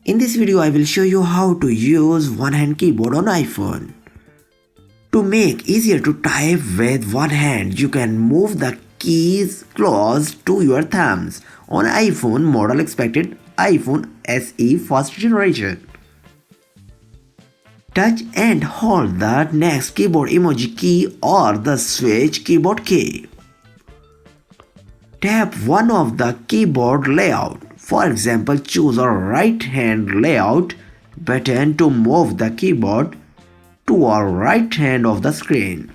In this video, I will show you how to use one-hand keyboard on iPhone. To make easier to type with one hand, you can move the keys close to your thumbs. On iPhone model expected iPhone SE first generation. Touch and hold the next keyboard emoji key or the switch keyboard key. Tap one of the keyboard layout. For example, choose a right hand layout button to move the keyboard to the right hand of the screen.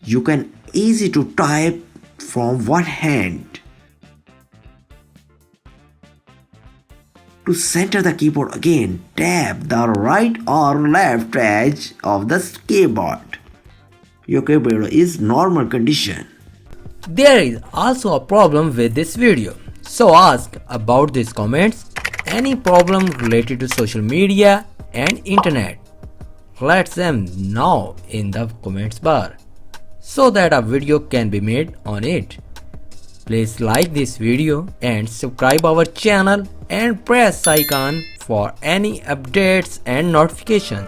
You can easy to type from one hand. To center the keyboard again, tap the right or left edge of the keyboard. Your keyboard is normal condition. There is also a problem with this video, so ask about these comments any problem related to social media and internet. Let them know in the comments bar so that a video can be made on it. Please like this video and subscribe our channel and press icon for any updates and notifications.